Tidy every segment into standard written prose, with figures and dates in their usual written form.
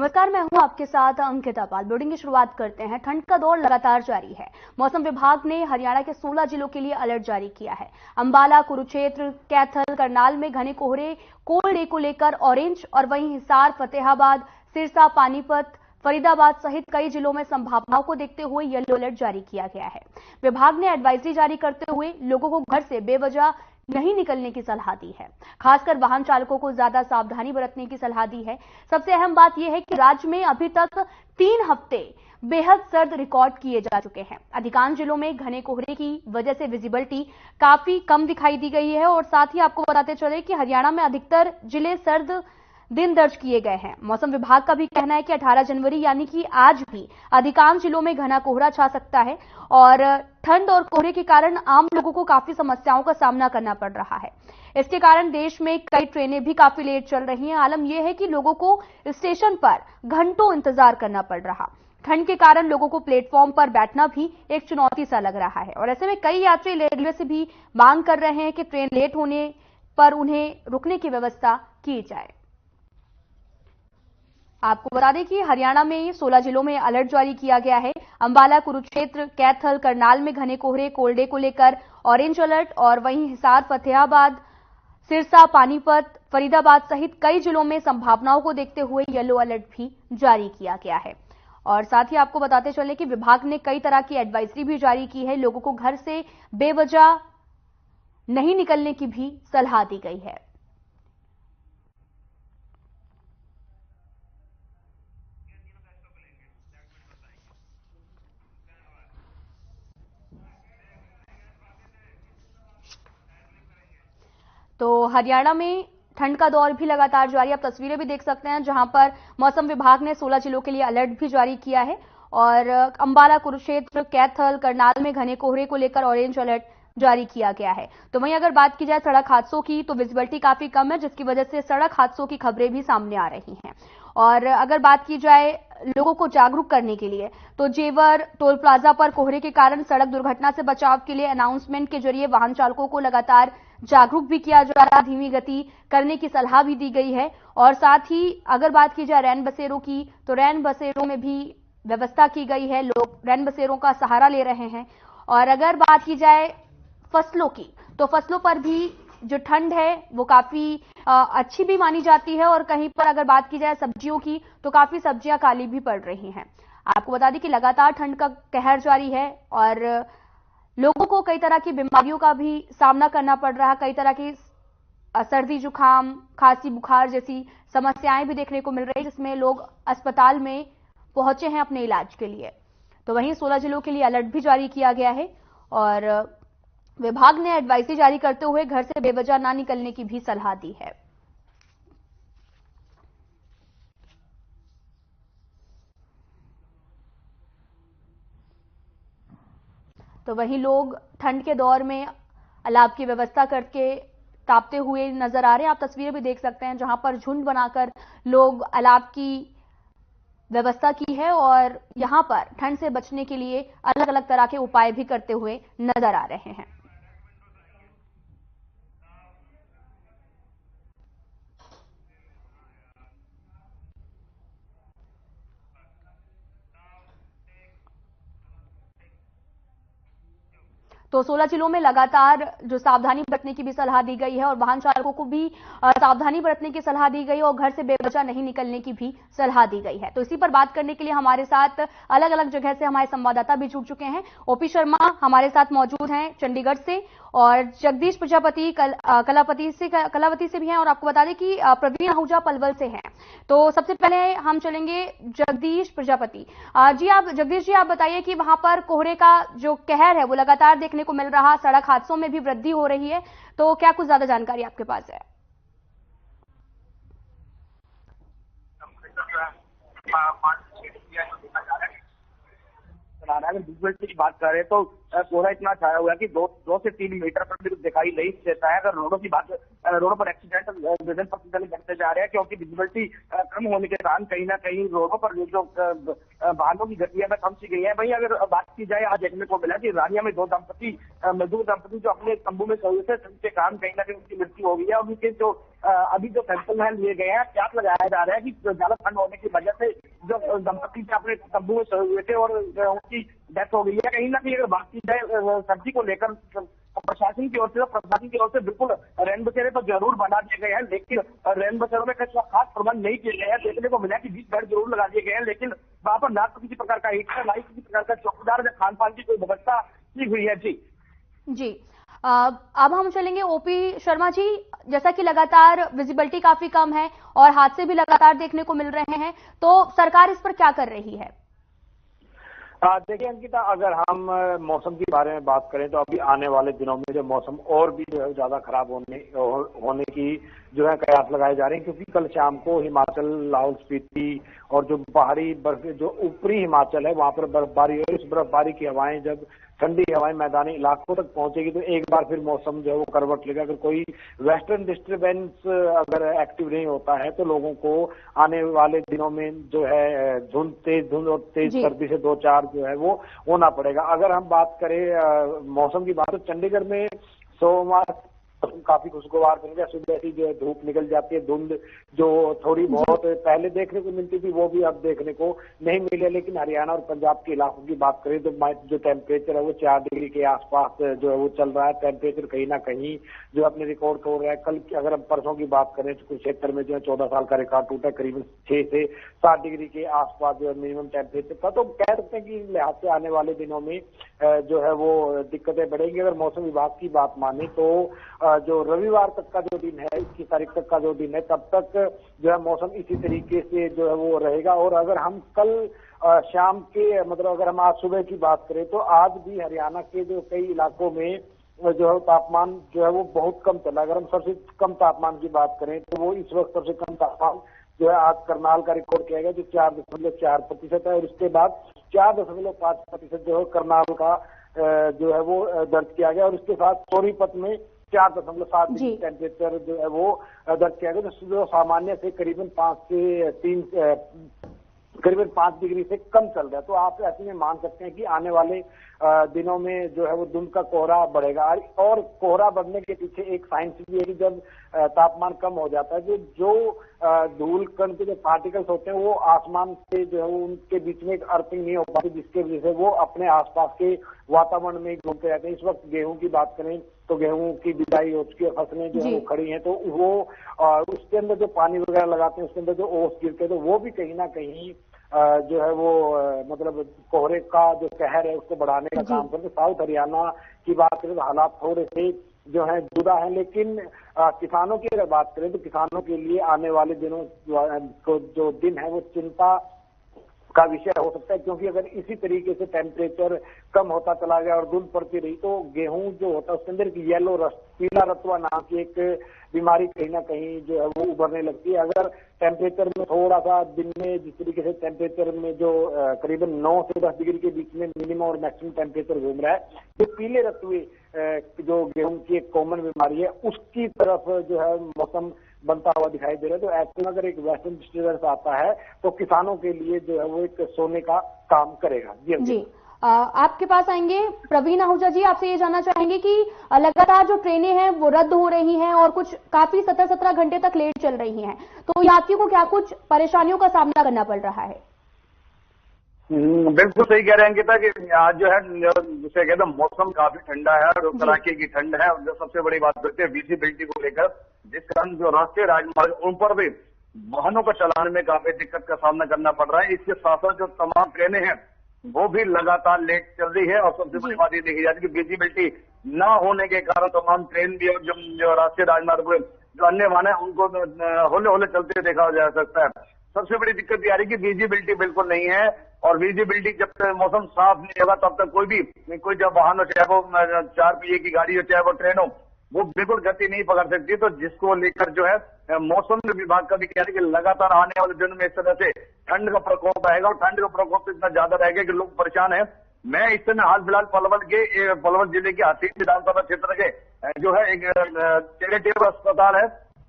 नमस्कार, मैं हूं आपके साथ अंकिता पाल। बुलेटिन की शुरुआत करते हैं। ठंड का दौर लगातार जारी है। मौसम विभाग ने हरियाणा के 16 जिलों के लिए अलर्ट जारी किया है। अंबाला, कुरुक्षेत्र, कैथल, करनाल में घने कोहरे, कोल्ड डे को लेकर ऑरेंज और वहीं हिसार, फतेहाबाद, सिरसा, पानीपत, फरीदाबाद सहित कई जिलों में संभावनाओं को देखते हुए येलो अलर्ट जारी किया गया है। विभाग ने एडवाइजरी जारी करते हुए लोगों को घर से बेवजह नहीं निकलने की सलाह दी है। खासकर वाहन चालकों को ज्यादा सावधानी बरतने की सलाह दी है। सबसे अहम बात यह है कि राज्य में अभी तक 3 हफ्ते बेहद सर्द रिकॉर्ड किए जा चुके हैं। अधिकांश जिलों में घने कोहरे की वजह से विजिबिलिटी काफी कम दिखाई दी गई है और साथ ही आपको बताते चले कि हरियाणा में अधिकतर जिले सर्द दिन दर्ज किए गए हैं। मौसम विभाग का भी कहना है कि 18 जनवरी यानी कि आज भी अधिकांश जिलों में घना कोहरा छा सकता है और ठंड और कोहरे के कारण आम लोगों को काफी समस्याओं का सामना करना पड़ रहा है। इसके कारण देश में कई ट्रेनें भी काफी लेट चल रही हैं। आलम यह है कि लोगों को स्टेशन पर घंटों इंतजार करना पड़ रहा। ठंड के कारण लोगों को प्लेटफॉर्म पर बैठना भी एक चुनौती सा लग रहा है और ऐसे में कई यात्री रेलवे से भी मांग कर रहे हैं कि ट्रेन लेट होने पर उन्हें रुकने की व्यवस्था की जाए। आपको बता दें कि हरियाणा में 16 जिलों में अलर्ट जारी किया गया है। अंबाला, कुरुक्षेत्र, कैथल, करनाल में घने कोहरे, कोल्ड डे को लेकर ऑरेंज अलर्ट और वहीं हिसार, फतेहाबाद, सिरसा, पानीपत, फरीदाबाद सहित कई जिलों में संभावनाओं को देखते हुए येलो अलर्ट भी जारी किया गया है। और साथ ही आपको बताते चले कि विभाग ने कई तरह की एडवाइजरी भी जारी की है। लोगों को घर से बेवजह नहीं निकलने की भी सलाह दी गई है। तो हरियाणा में ठंड का दौर भी लगातार जारी है। आप तस्वीरें भी देख सकते हैं जहां पर मौसम विभाग ने 16 जिलों के लिए अलर्ट भी जारी किया है और अंबाला, कुरुक्षेत्र, कैथल, करनाल में घने कोहरे को लेकर ऑरेंज अलर्ट जारी किया गया है। तो वहीं अगर बात की जाए सड़क हादसों की तो विजिबिलिटी काफी कम है, जिसकी वजह से सड़क हादसों की खबरें भी सामने आ रही हैं। और अगर बात की जाए लोगों को जागरूक करने के लिए तो जेवर टोल प्लाजा पर कोहरे के कारण सड़क दुर्घटना से बचाव के लिए अनाउंसमेंट के जरिए वाहन चालकों को लगातार जागरूक भी किया जा रहा है। धीमी गति करने की सलाह भी दी गई है और साथ ही अगर बात की जाए रैन बसेरों की तो रैन बसेरों में भी व्यवस्था की गई है। लोग रैन बसेरों का सहारा ले रहे हैं। और अगर बात की जाए फसलों की तो फसलों पर भी जो ठंड है वो काफी अच्छी भी मानी जाती है और कहीं पर अगर बात की जाए सब्जियों की तो काफी सब्जियां काली भी पड़ रही हैं। आपको बता दें कि लगातार ठंड का कहर जारी है और लोगों को कई तरह की बीमारियों का भी सामना करना पड़ रहा है। कई तरह की सर्दी, जुकाम, खांसी, बुखार जैसी समस्याएं भी देखने को मिल रही है, जिसमें लोग अस्पताल में पहुंचे हैं अपने इलाज के लिए। तो वहीं 16 जिलों के लिए अलर्ट भी जारी किया गया है और विभाग ने एडवाइजरी जारी करते हुए घर से बेवजह ना निकलने की भी सलाह दी है। तो वहीं लोग ठंड के दौर में अलाव की व्यवस्था करके तापते हुए नजर आ रहे हैं। आप तस्वीरें भी देख सकते हैं जहां पर झुंड बनाकर लोग अलाव की व्यवस्था की है और यहां पर ठंड से बचने के लिए अलग अलग तरह के उपाय भी करते हुए नजर आ रहे हैं। तो 16 जिलों में लगातार जो सावधानी बरतने की भी सलाह दी गई है और वाहन चालकों को भी सावधानी बरतने की सलाह दी गई है और घर से बेवजह नहीं निकलने की भी सलाह दी गई है। तो इसी पर बात करने के लिए हमारे साथ अलग अलग जगह से हमारे संवाददाता भी जुड़ चुके हैं। ओपी शर्मा हमारे साथ मौजूद हैं चंडीगढ़ से और जगदीश प्रजापति कलावती से भी हैं और आपको बता दें कि प्रवीण आहूजा पलवल से हैं। तो सबसे पहले हम चलेंगे जगदीश प्रजापति जी। जगदीश जी, आप बताइए कि वहां पर कोहरे का जो कहर है वो लगातार देखने को मिल रहा, सड़क हादसों में भी वृद्धि हो रही है, तो क्या कुछ ज्यादा जानकारी आपके पास है? चला रहा है। अगर विजिबिलिटी की बात करें तो कोहरा इतना छाया हुआ है कि 2 से 3 मीटर पर भी दिखाई नहीं देता है। अगर रोडों पर एक्सीडेंट विभिन्न प्रतिशत बढ़ते जा रहे हैं, क्योंकि विजिबिलिटी कम होने के कारण कहीं ना कहीं रोडों पर जो वाहनों की गतियां कम सी गई है। वहीं अगर बात की जाए, आज देखने को मिला कि रानिया में 2 मजदूर दंपति जो अपने तंबू में सोए थे, जिनके कारण कहीं ना कहीं उनकी मृत्यु हो गई है। उनके जो अभी जो सैंपल है लिए गए हैं, क्या लगाया जा रहा है कि ज्यादा ठंड होने की वजह से जो दंपति अपने तंबू में सोए हुए थे और उनकी डेथ हो गई है। कहीं ना कहीं अगर बात की जाए सब्जी को लेकर प्रशासन की ओर से बिल्कुल रैन बसेरे तो जरूर बना दिए गए हैं, लेकिन रैन बसेरों में कुछ खास प्रबंध नहीं किए गए हैं। देखने को मिला कि 20 बेड जरूर लगा दिए गए हैं, लेकिन वहां पर ना तो किसी प्रकार का हीटर, ना ही किसी प्रकार का चौकीदार या खान पान की कोई व्यवस्था की हुई है। जी अब हम चलेंगे ओपी शर्मा जी। जैसा कि लगातार विजिबिलिटी काफी कम है और हादसे भी लगातार देखने को मिल रहे हैं, तो सरकार इस पर क्या कर रही है? देखिए अंकिता, अगर हम मौसम के बारे में बात करें तो अभी आने वाले दिनों में जो मौसम और भी जो है ज्यादा खराब होने की जो है कयास लगाए जा रहे हैं, क्योंकि कल शाम को हिमाचल, लाहौल स्पीति और जो पहाड़ी बर्फ जो ऊपरी हिमाचल है वहां पर बर्फबारी है। इस बर्फबारी की हवाएं जब ठंडी हवाएं मैदानी इलाकों तक पहुंचेगी तो एक बार फिर मौसम जो है वो करवट लेगा। अगर कोई वेस्टर्न डिस्टर्बेंस अगर एक्टिव नहीं होता है तो लोगों को आने वाले दिनों में जो है तेज धुंध और तेज सर्दी से 2-4 जो है वो होना पड़ेगा। अगर हम बात करें मौसम की बात, तो चंडीगढ़ में सोमवार काफी खुशगवार बन गया। सुबह ही जो है धूप निकल जाती है, धुंध जो थोड़ी बहुत पहले देखने को मिलती थी वो भी अब देखने को नहीं मिले। लेकिन हरियाणा और पंजाब के इलाकों की बात करें तो जो टेम्परेचर है वो 4 डिग्री के आसपास जो है वो चल रहा है। टेम्परेचर कहीं ना कहीं जो अपने रिकॉर्ड तोड़ रहा है। कल अगर हम परसों की बात करें तो कुरुक्षेत्र में जो है 14 साल का रिकॉर्ड टूटा, करीबन 6 से 7 डिग्री के आसपास जो है मिनिमम टेम्परेचर था। तो कह सकते हैं कि लिहाज से आने वाले दिनों में जो है वो दिक्कतें बढ़ेंगी। अगर मौसम विभाग की बात माने तो जो रविवार तक का जो दिन है, 21 तारीख तक का जो दिन है, तब तक जो है मौसम इसी तरीके से जो है वो रहेगा। और अगर हम कल शाम के मतलब अगर हम आज सुबह की बात करें तो आज भी हरियाणा के जो कई इलाकों में जो है तापमान जो है वो बहुत कम चला। अगर हम सबसे कम तापमान की बात करें तो वो इस वक्त सबसे कम तापमान जो है आज करनाल का रिकॉर्ड किया गया, जो 4.4% है। और उसके बाद 4.5% जो है करनाल का जो है वो दर्ज किया गया। और उसके साथ सोनीपत में 4.7 डिग्री टेम्परेचर जो है वो दर्ज किया गया, जो सामान्य से करीबन 5 डिग्री से कम चल रहा है। तो आप ऐसे में मान सकते हैं कि आने वाले दिनों में जो है वो धुंध का कोहरा बढ़ेगा। और कोहरा बढ़ने के पीछे एक साइंस भी है कि जब तापमान कम हो जाता है जो धूल कण के जो पार्टिकल्स होते हैं वो आसमान से जो है वो उनके बीच में एक अर्थिंग नहीं हो पाती, जिसके वजह से वो अपने आसपास के वातावरण में घूमते रहते हैं। इस वक्त गेहूं की बात करें तो गेहूं की बिजाई हो चुकी है, फसलें जो है वो खड़ी हैं, तो वो उसके अंदर जो पानी वगैरह लगाते हैं उसके अंदर जो ओस गिरते हैं तो वो भी कहीं ना कहीं जो है वो मतलब कोहरे का जो कहर है उसको बढ़ाने का काम करते। साउथ हरियाणा की बात करें तो हालात थोड़े से जो है जुदा है, लेकिन किसानों की अगर बात करें तो किसानों के लिए आने वाले दिनों को जो दिन है वो चिंता का विषय हो सकता है, क्योंकि अगर इसी तरीके से टेम्परेचर कम होता चला गया और धुंध पड़ती रही तो गेहूं जो होता है उसके अंदर येलो रस्ट, पीला रतुआ नाम की एक बीमारी कहीं ना कहीं जो है वो उभरने लगती है। अगर टेम्परेचर में थोड़ा सा दिन में जिस तरीके से टेम्परेचर में जो करीबन 9 से 10 डिग्री के बीच में मिनिमम और मैक्सिमम टेम्परेचर घूम रहा है, जो पीले रतुए जो गेहूं की एक कॉमन बीमारी है उसकी तरफ जो है मौसम बनता हुआ दिखाई दे रहा है। तो ऐसे में अगर एक वेस्टर्न डिस्टर्बेंस आता है तो किसानों के लिए जो है वो एक सोने का काम करेगा। जी आपके पास आएंगे प्रवीण आहूजा जी, आपसे ये जानना चाहेंगे कि लगातार जो ट्रेनें हैं वो रद्द हो रही हैं और कुछ काफी 17 घंटे तक लेट चल रही हैं, तो यात्रियों को क्या कुछ परेशानियों का सामना करना पड़ रहा है? बिल्कुल सही कह रहे हैं अंकिता कि आज जो है जिसे कहते हैं मौसम काफी ठंडा है और कड़ाके की ठंड है। और जो सबसे बड़ी बात करते हैं विजिबिलिटी को लेकर, जिस कारण जो राष्ट्रीय राजमार्ग उन पर भी वाहनों को चलाने में काफी दिक्कत का सामना करना पड़ रहा है। इसके साथ साथ जो तमाम ट्रेनें हैं वो भी लगातार लेट चल रही है। और सबसे बड़ी बात ये देखी जाती है कि विजिबिलिटी न होने के कारण तमाम ट्रेन भी और जो राष्ट्रीय राजमार्ग पर जो अन्य वाहन है उनको होले होले चलते देखा जा सकता है। सबसे बड़ी दिक्कत ये आ रही है कि विजिबिलिटी बिल्कुल नहीं है। और विजिबिलिटी जब तक मौसम साफ नहीं होगा तब तक कोई जब वाहन हो, चाहे वो 4 पहिए की गाड़ी हो चाहे वो ट्रेन हो, वो बिल्कुल गति नहीं पकड़ सकती। तो जिसको लेकर जो है मौसम विभाग का भी कहना है कि लगातार आने वाले दिनों में इस तरह से ठंड का प्रकोप आएगा और ठंड का प्रकोप इतना ज्यादा रहेगा कि लोग परेशान हैं। मैं इस समय हाल फिलहाल पलवल जिले के हसीन विधानसभा क्षेत्र के जो है एक चैरिटेबल अस्पताल है,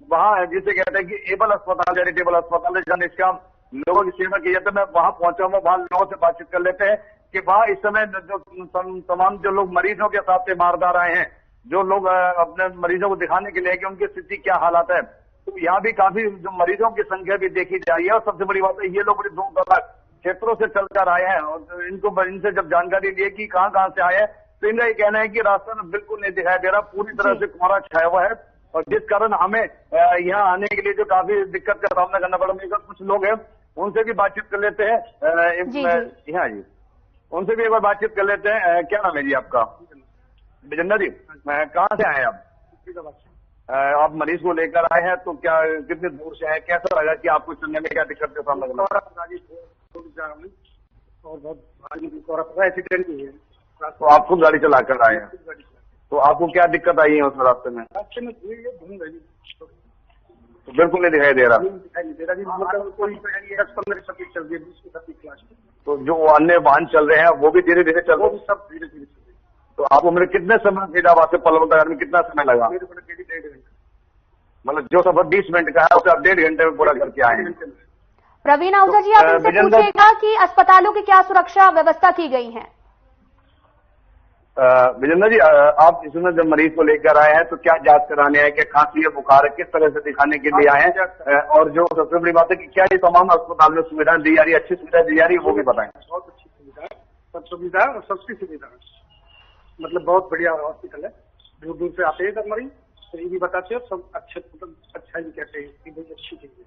वहाँ जिसे कहते हैं कि एबल अस्पताल, चैरिटेबल अस्पताल है, जन निष्काम लोगों की सेवा की जाती है। मैं वहाँ पहुंचा हूँ, वहाँ लोगों से बातचीत कर लेते हैं कि वहाँ इस समय जो तमाम जो लोग मरीजों के साथ से मारदार आए हैं, जो लोग अपने मरीजों को दिखाने के लिए कि उनकी स्थिति क्या हालात है, तो यहाँ भी काफी जो मरीजों की संख्या भी देखी जा रही है। और सबसे बड़ी बात है, ये लोग बड़ी दूर दराज क्षेत्रों से चलकर आए हैं और इनसे जब जानकारी ली कि कहाँ से आए हैं, तो इनका ये कहना है कि रास्ता बिल्कुल नहीं दिखाई दे रहा, पूरी तरह से कोहरा छाया हुआ है, और जिस कारण हमें यहाँ आने के लिए जो काफी दिक्कत का सामना करना पड़ा। मेरे साथ कुछ लोग हैं, उनसे भी बातचीत कर लेते हैं। हाँ जी, उनसे भी एक बार बातचीत कर लेते हैं। क्या नाम है जी आपका? विजेंद्र जी, कहाँ से आए हैं आप? आप मरीज को लेकर आए हैं, तो क्या कितने दूर से आए, कैसा लगा कि आपको चलने में क्या दिक्कत का सामना करना पड़ा? और बहुत एक्सीडेंट हुई है, तो आप खुद गाड़ी चला कर आए हैं, तो आपको क्या दिक्कत आई है उस रास्ते में? रास्ते में घूम गई, तो बिल्कुल नहीं दिखाई दे रहा। कोई 10-15 चल रही है, तो जो अन्य वाहन चल रहे हैं वो भी धीरे धीरे चल रहे हैं, सब धीरे धीरे चल रही है। तो आपको मेरे कितने समय फरीदाबाद से पलवल तक में कितना समय लगा? मेरे को 1.5 घंटे, मतलब जो सफर 20 मिनट का है उसे आप 1.5 घंटे में पूरा करके आए हैं। प्रवीण आहूजा जी, आप इनसे पूछिएगा कि अस्पतालों की क्या सुरक्षा व्यवस्था की गई है? विजेंद्र जी, आप इसमें जब मरीज को लेकर आए हैं तो क्या जांच कराने आए, क्या खांसी है, बुखार है, किस तरह से दिखाने के लिए आए हैं? और जो सबसे बड़ी बात है कि क्या ये तमाम अस्पताल में सुविधा दी जा रही है, अच्छी सुविधा दी जा रही है, वो भी बताएं। बहुत अच्छी सुविधा है, सब सुविधा है और सस्ती सुविधा है, मतलब बहुत बढ़िया हॉस्पिटल है। दूर दूर से आते हैं मरीज, तो ये भी बताते हैं, सब अच्छा ही कहते हैं कि बहुत अच्छी चीज है,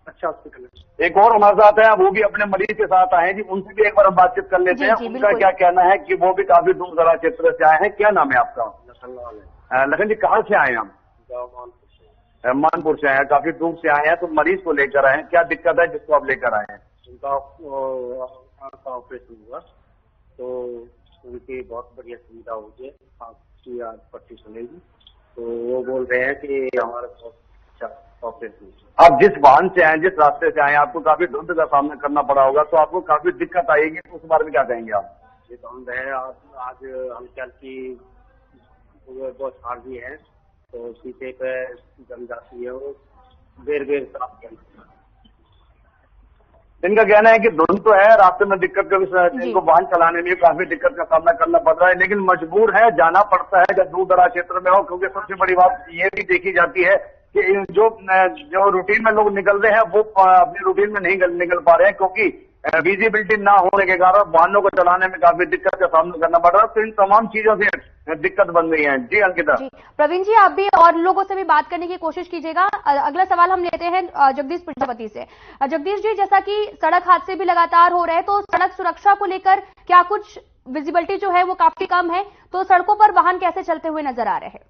अच्छा हॉस्पिटल है। एक और हमारे साथ है, वो भी अपने मरीज के साथ आए हैं जी, उनसे भी एक बार हम बातचीत कर लेते हैं। उनका क्या कहना है कि वो भी काफी दूर दराज क्षेत्र से आए हैं। क्या नाम है आपका? लखन जी, कहाँ से आए हैं हम? मानपुर से आए हैं, काफी दूर से आए हैं, तो मरीज को लेकर आए हैं, क्या दिक्कत है जिसको आप लेकर आए हैं? उनका ऑपरेशन हुआ, तो उनकी बहुत बढ़िया सुविधा होगी, आपकी आज पट्टी सुनेगी, तो वो बोल रहे हैं कि हमारा बहुत अच्छा ऑपरेशन। आप जिस वाहन से आए, जिस रास्ते से आए, आपको काफी धुंध का सामना करना पड़ा होगा, तो आपको काफी दिक्कत आएगी, तो उस बारे में क्या कहेंगे आप? ये धुंध है, आज हल्की हल्की बौछार भी है, तो शीशे पे जम जाती है, वो बेर साफ करती है। इनका कहना है कि धुंध तो है, रास्ते में दिक्कत का इनको वाहन चलाने में काफी दिक्कत का सामना करना पड़ रहा है, लेकिन मजबूर है, जाना पड़ता है जब दूर दराज क्षेत्र में हो, क्योंकि सबसे बड़ी बात ये भी देखी जाती है कि जो रूटीन में लोग निकल रहे हैं वो अपने रूटीन में नहीं निकल पा रहे हैं, क्योंकि विजिबिलिटी ना होने के कारण वाहनों को चलाने में काफी दिक्कत का सामना करना पड़ रहा है। तो इन तमाम चीजों से दिक्कत बन रही है। जी अंकिता। जी प्रवीण जी, आप भी और लोगों से भी बात करने की कोशिश कीजिएगा। अगला सवाल हम लेते हैं जगदीश प्रजापति से। जगदीश जी, जैसा कि सड़क हादसे भी लगातार हो रहे हैं, तो सड़क सुरक्षा को लेकर क्या कुछ विजिबिलिटी जो है वो काफी कम है, तो सड़कों पर वाहन कैसे चलते हुए नजर आ रहे हैं?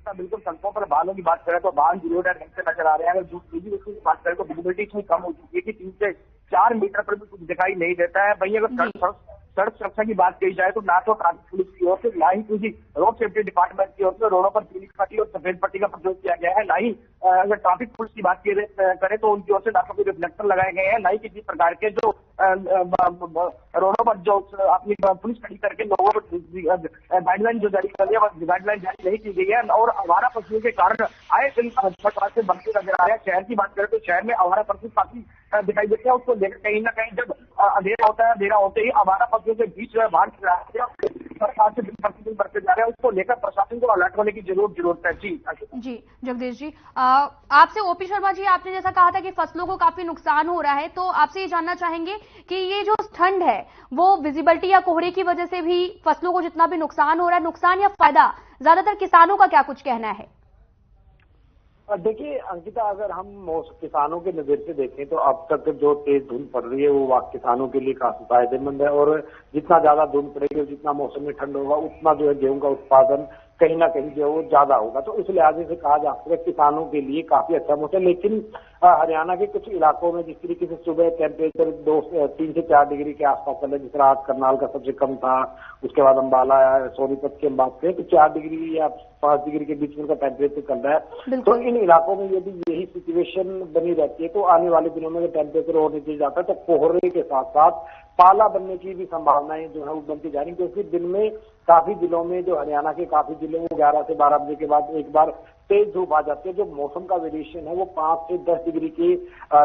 बिल्कुल, सड़कों पर वाहनों की बात करें तो वाहन किलोमीटर ढंग से नजर आ रहे हैं। अगर दूसरी वस्तु की बात करें तो विजिबिलिटी इतनी कम हो चुकी है कि 3 से 4 मीटर पर भी कुछ दिखाई नहीं देता है। वहीं अगर सड़क सुरक्षा की बात की जाए तो ना तो ट्रैफिक पुलिस की ओर से, ना ही किसी रोड सेफ्टी डिपार्टमेंट की ओर से रोडों पर पीली पट्टी और सफेद पट्टी का प्रयोग किया गया है। ना ही अगर ट्रैफिक पुलिस की बात करें तो उनकी ओर से ना तो कोई रिफ्लेक्टर लगाए गए हैं, ना ही किसी प्रकार के जो रोडों पर जो अपनी पुलिस खड़ी करके लोगों को गाइडलाइन जो जारी कर रही है, वह गाइडलाइन जारी नहीं की गई है। और आवारा पशुओं के कारण आए दिन से बढ़ते नजर आ रहे हैं। शहर की बात करें तो शहर में आवारा पशु काफी दिखाई देते हैं। उसको लेकर कहीं ना कहीं जब अंधेरा होता है, अंधेरा होते ही आवारा पशुओं के बीच बाहर सरकार से दिन प्रतिदिन बढ़ते जा रहे हैं। उसको लेकर प्रशासन को अलर्ट होने की जरूरत है। जी जगदीश जी, आपसे ओपी शर्मा जी, आपने जैसा कहा था कि फसलों को काफी नुकसान हो रहा है, तो आपसे ये जानना चाहेंगे कि ये जो ठंड है वो विजिबिलिटी या कोहरे की वजह से भी फसलों को जितना भी नुकसान हो रहा है, नुकसान या फायदा ज्यादातर किसानों का क्या कुछ कहना है? देखिए अंकिता, अगर हम किसानों के नजर से देखें तो अब तक जो तेज धुंध पड़ रही है वो किसानों के लिए काफी फायदेमंद है। और जितना ज्यादा धुंध पड़ेगी, जितना मौसम में ठंड होगा, उतना जो है गेहूं का उत्पादन कहीं ना कहीं जो है वो ज्यादा होगा। तो इस लिहाज से कहा जा सकता है किसानों के लिए काफी अच्छा मौसम है। लेकिन हरियाणा के कुछ इलाकों में जिस तरीके से सुबह टेम्परेचर 3 से 4 डिग्री के आसपास चल रहा है, जिस तरह आज करनाल का सबसे कम था, उसके बाद अम्बाला या सोनीपत की हम बात करें तो 4 डिग्री या 5 डिग्री के बीच में उनका टेम्परेचर चल रहा है। तो इन इलाकों में यदि यही सिचुएशन बनी रहती है तो आने वाले दिनों में टेम्परेचर और नीचे जाता है, तो कोहरे के साथ साथ पाला बनने की भी संभावनाएं जो है वो बनती जा रही, क्योंकि दिन में काफी जिलों में, जो हरियाणा के काफी जिले में 11 से 12 बजे के बाद एक बार तेज धूप आ जाती है। जो मौसम का वेरिएशन है वो 5 से 10 डिग्री के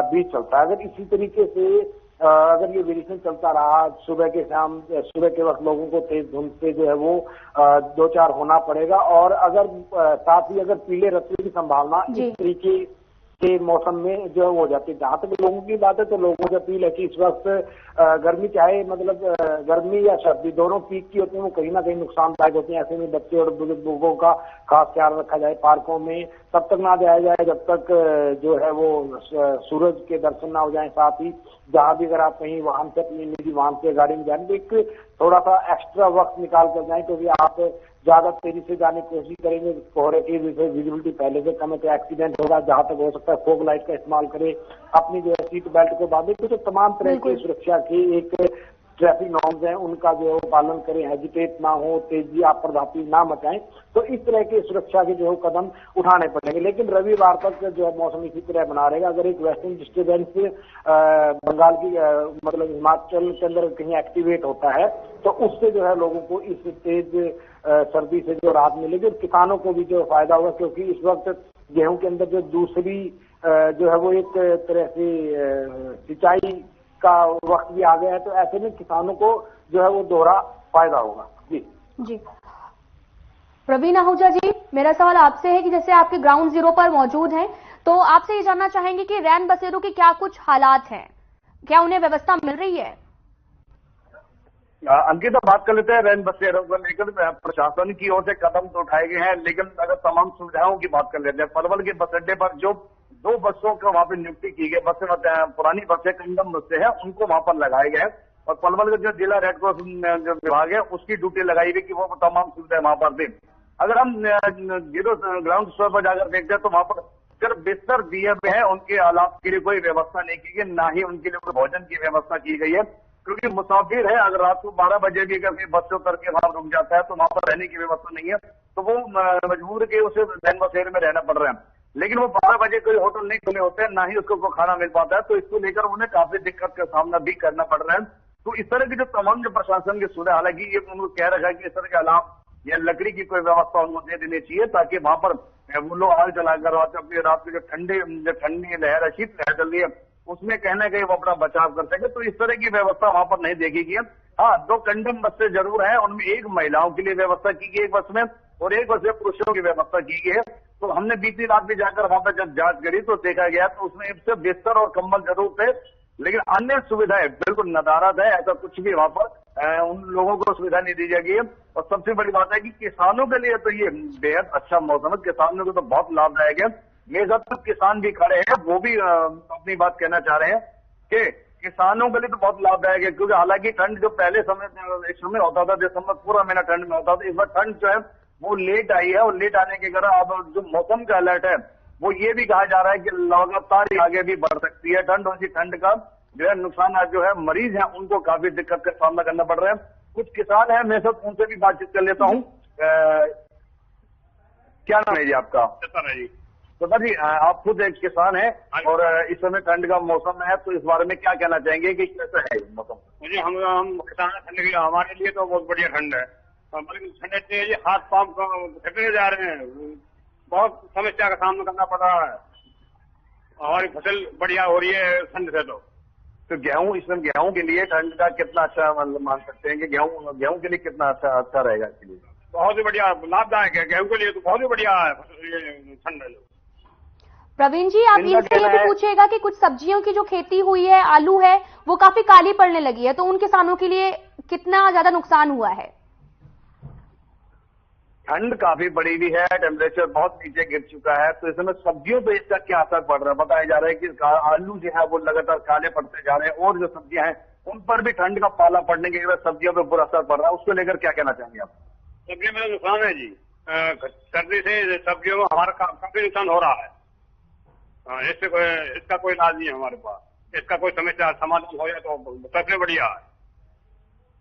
बीच चलता है। अगर इसी तरीके से अगर ये वेरिएशन चलता रहा, सुबह के वक्त लोगों को तेज धुंध से जो है वो 2-4 होना पड़ेगा। और अगर साथ ही अगर पीले रत्ते की संभावना इस तरीके के मौसम में जो हो जाती है। जहां तक लोगों की बात है तो लोगों को अपील है कि इस वक्त गर्मी, चाहे मतलब गर्मी या सर्दी दोनों पीक की होती है, वो कहीं ना कहीं नुकसानदायक होती है। ऐसे में बच्चे और बुजुर्गों का खास ख्याल रखा जाए। पार्कों में तब तक ना जाया जाए जब तक जो है वो सूरज के दर्शन ना हो जाए। साथ ही जहां भी अगर आप कहीं वाहन से, अपनी निजी वाहन से, गाड़ी में जाए तो एक थोड़ा सा एक्स्ट्रा वक्त निकाल कर जाए, क्योंकि आप ज्यादा तेजी से जाने की कोशिश करेंगे, कोहरे की विजिबिलिटी पहले से कम है तो एक्सीडेंट होगा। जहां तक हो सकता है फॉग लाइट का इस्तेमाल करें, अपनी जो है सीट बेल्ट को बांधे। तो तमाम तरह की सुरक्षा की एक ट्रैफिक नॉर्म्स हैं उनका जो है वो पालन करें, हेजिटेट ना हो, तेजी आपरधापी ना मचाएं। तो इस तरह की सुरक्षा के जो है कदम उठाने पड़ेंगे। लेकिन रविवार तक जो है मौसम इसी तरह बना रहेगा। अगर एक वेस्टर्न डिस्टर्बेंस बंगाल की मतलब हिमाचल के अंदर कहीं एक्टिवेट होता है तो उससे जो है लोगों को इस तेज सर्दी से जो राहत मिलेगी, और किसानों को भी जो फायदा होगा, क्योंकि इस वक्त गेहूं के अंदर जो दूसरी जो है वो एक तरह से सिंचाई का वक्त भी आ गया है। तो ऐसे में किसानों को जो है वो दोहरा फायदा होगा। जी प्रवीण आहूजा जी, मेरा सवाल आपसे है कि जैसे आपके ग्राउंड जीरो पर मौजूद हैं, तो आपसे ये जानना चाहेंगे कि रैन बसेरों के क्या कुछ हालात हैं, क्या उन्हें व्यवस्था मिल रही है? अंकिता, बात कर लेते हैं रैन बसेरों को लेकर। प्रशासन की ओर से कदम तो उठाए गए हैं, लेकिन अगर तमाम सुविधाओं की बात कर लेते हैं, पलवल के बस अड्डे पर जो 2 बसों का वहां पर नियुक्ति की गई, बसें पुरानी बसें कंडम बसें हैं, उनको वहां पर लगाए गए। और पलवल का जो जिला रेड क्रॉस जो विभाग है उसकी ड्यूटी लगाई गई कि वो तमाम सुविधाएं वहां पर दें। अगर हम जीरो ग्राउंड स्टोर पर जाकर देखते हैं तो वहां पर सिर्फ बिस्तर दिए हुए हैं, उनके आलाप के लिए कोई व्यवस्था नहीं की गई, ना ही उनके लिए कोई भोजन की व्यवस्था की गई है। क्योंकि मुसाफिर है, अगर रात को 12 बजे भी अगर बस से उतर के वहां रुक जाता है तो वहां पर रहने की व्यवस्था नहीं है, तो वो मजबूर के उसे रैन बसेरे में रहना पड़ रहा है। लेकिन वो 12 बजे कोई होटल नहीं खुले होते हैं, ना ही उसको खाना मिल पाता है, तो इसको लेकर उन्हें काफी दिक्कत का सामना भी करना पड़ रहा है। तो इस तरह की जो तमाम जो प्रशासन की सुविधा, हालांकि ये उनको कह रखा है कि इस तरह के अलाव या लकड़ी की कोई व्यवस्था उनको दे देनी चाहिए, ताकि वहां पर वो लोग आग जलाकर अपनी रात की जो ठंडी लहर है, शीत लहर चल रही है, उसमें कहना कहीं वो अपना बचाव कर सके। तो इस तरह की व्यवस्था वहां पर नहीं देखी गई है। हाँ, 2 कंडम बसें जरूर है, उनमें एक महिलाओं के लिए व्यवस्था की गई एक बस में, और एक बस में पुरुषों की व्यवस्था की गई है। तो हमने बीती रात भी जाकर वहां पर जब जांच करी तो देखा गया तो उसमें सिर्फ बिस्तर और कंबल जरूर थे, लेकिन अन्य सुविधाएं बिल्कुल नदारद है, ऐसा कुछ भी वहां पर उन लोगों को सुविधा नहीं दी जाएगी। और सबसे बड़ी बात है कि किसानों के लिए तो ये बेहद अच्छा मौसम है, किसानों को तो बहुत लाभदायक है। मेरे साथ तो किसान भी खड़े हैं, वो भी अपनी बात कहना चाह रहे हैं कि किसानों के लिए तो बहुत लाभदायक है, क्योंकि हालांकि ठंड जो पहले एक समय होता था, दिसंबर पूरा महीना ठंड में होता था, इस बार ठंड जो है वो लेट आई है, और लेट आने के कारण अब जो मौसम का अलर्ट है वो ये भी कहा जा रहा है कि लगातार आगे भी बढ़ सकती है ठंड। उसी ठंड का जो है नुकसान जो है मरीज हैं उनको काफी दिक्कत का सामना करना पड़ रहा है। कुछ किसान हैं, मैं सब उनसे भी बातचीत कर लेता हूँ। क्या नाम है जी आपका? सर जी। तो सर जी, आप खुद एक किसान हैं और इस समय ठंड का मौसम है, तो इस बारे में क्या कहना चाहेंगे कि कैसा है मौसम? मुझे हम किसान ठंड के लिए, हमारे लिए तो बहुत बढ़िया ठंड है, बल्कि ठंड से हाथ पांव फटने जा रहे हैं, बहुत समस्या का सामना करना पड़ रहा है। हमारी फसल बढ़िया हो रही है ठंड से। तो गेहूं, इस समय गेहूं के लिए ठंड का कितना अच्छा मतलब मान सकते हैं कि गेहूं के लिए कितना अच्छा रहेगा? इसके लिए बहुत ही बढ़िया लाभदायक है, गेहूं के लिए तो बहुत ही बढ़िया है ठंड। प्रवीण जी, आप इनसे ये भी पूछिएगा कि कुछ सब्जियों की जो खेती हुई है, आलू है, वो काफी काली पड़ने लगी है, तो उन किसानों के लिए कितना ज्यादा नुकसान हुआ है? ठंड काफी बढ़ी हुई है, टेम्परेचर बहुत नीचे गिर चुका है, तो इस समय सब्जियों पर इसका क्या असर पड़ रहा है? बताया जा रहा है कि आलू जो है वो लगातार काले पड़ते जा रहे हैं, और जो सब्जियां हैं उन पर भी ठंड का पाला पड़ने के बाद सब्जियों पर बुरा असर पड़ रहा है, उसको लेकर क्या कहना चाहेंगे आप? सब्जियों में नुकसान है जी, सर्दी से सब्जियों में हमारा काफी नुकसान हो रहा है। इसका कोई इलाज नहीं है हमारे पास, इसका कोई समस्या समाधान हो जाए तो सबसे बढ़िया है।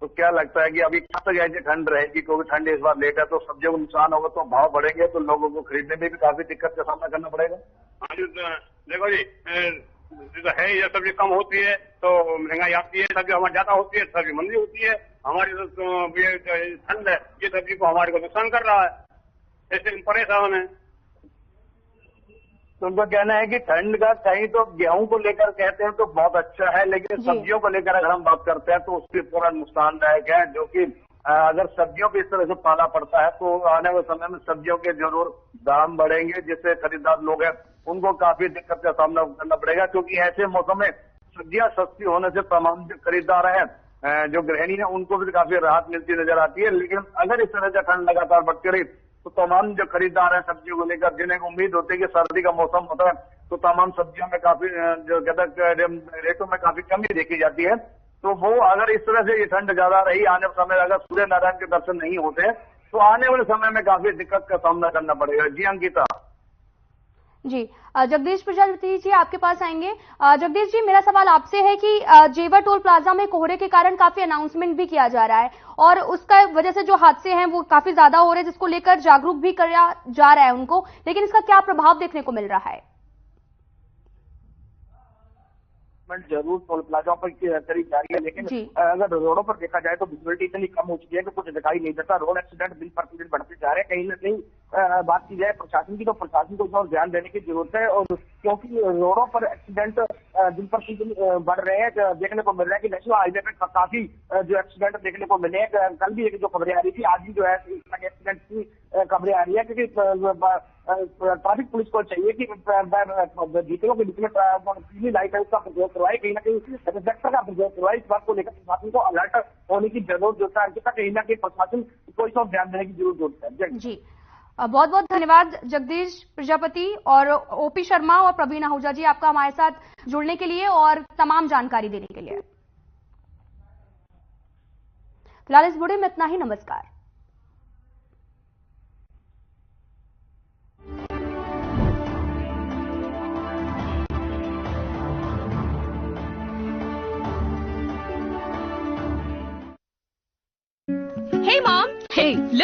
तो क्या लगता है कि अभी कब तक ऐसी ठंड रहेगी? क्योंकि ठंड इस बार लेट है, तो सब्जियों को नुकसान होगा, तो भाव बढ़ेंगे, तो लोगों को खरीदने में भी काफी दिक्कत का सामना करना पड़ेगा। हाँ जी, देखो जी, तो है ही, सब्जी कम होती है तो महंगाई आती है, सब्जी हमारी ज्यादा होती है सब्जी मंदी होती है। हमारी ये ठंड है, ये सब्जी को हमारे को नुकसान कर रहा है, ऐसे हम परेशान हैं। तो उनका कहना है कि ठंड का कहीं तो गेहूं को लेकर कहते हैं तो बहुत अच्छा है, लेकिन सब्जियों को लेकर अगर हम बात करते हैं तो उसके पूरा नुकसानदायक है, जो कि अगर सब्जियों को इस तरह से पाला पड़ता है तो आने वाले समय में सब्जियों के जरूर दाम बढ़ेंगे, जिससे खरीदार लोग हैं उनको काफी दिक्कत का सामना करना पड़ेगा। क्योंकि ऐसे मौसम में सब्जियां सस्ती होने से तमाम जो खरीदार हैं, जो गृहिणी है, उनको भी काफी राहत मिलती नजर आती है। लेकिन अगर इस तरह से ठंड लगातार बढ़ती रही तो तमाम जो खरीदार हैं सब्जियों को लेकर, जिन्हें उम्मीद होती है कि सर्दी का मौसम होता है तो तमाम सब्जियों में काफी जो रेटों में काफी कमी देखी जाती है, तो वो अगर इस तरह से ये ठंड ज्यादा रही, आने वाले समय अगर सूर्य नारायण के दर्शन नहीं होते तो आने वाले समय में काफी दिक्कत का सामना करना पड़ेगा। जी अंकिता। जी, जगदीश प्रजापति जी आपके पास आएंगे। जगदीश जी, मेरा सवाल आपसे है कि जेवर टोल प्लाजा में कोहरे के कारण काफी अनाउंसमेंट भी किया जा रहा है और उसका वजह से जो हादसे हैं वो काफी ज्यादा हो रहे हैं, जिसको लेकर जागरूक भी किया जा रहा है उनको, लेकिन इसका क्या प्रभाव देखने को मिल रहा है? जरूर टोल प्लाजाओं पर करी जा रही है, लेकिन अगर रोडों पर देखा जाए तो विजिबिलिटी इतनी कम हो चुकी है कि कुछ दिखाई नहीं देता। रोड एक्सीडेंट दिन प्रतिदिन बढ़ते जा रहे हैं। कहीं ना कहीं बात की जाए प्रशासन की तो प्रशासन को और ध्यान देने की जरूरत है, और क्योंकि रोडों पर एक्सीडेंट दिन प्रतिदिन बढ़ रहे हैं। देखने को मिल रहा है कि नेशनल हाईवे पे काफी जो एक्सीडेंट देखने को मिले हैं। कल भी एक जो खबरें आ रही थी, आज भी जो है एक्सीडेंट की खबरें आ रही है, क्योंकि ट्रैफिक पुलिस को चाहिए कि व्हीकलों के बीच में पीली लाइट है उसका प्रयोग करवाए, कहीं ना कहीं रिफ्लेक्टर का प्रयोग करवाए। इस बात को लेकर प्रशासन को अलर्ट होने की जरूरत है, कहीं ना कहीं प्रशासन को इस और ध्यान देने की जरूरत है। जी, बहुत बहुत धन्यवाद जगदीश प्रजापति और ओपी शर्मा और प्रवीण आहूजा जी, आपका हमारे साथ जुड़ने के लिए और तमाम जानकारी देने के लिए। फिलहाल इस बुलेटिन में इतना ही। नमस्कार। Hey mom! Hey, look!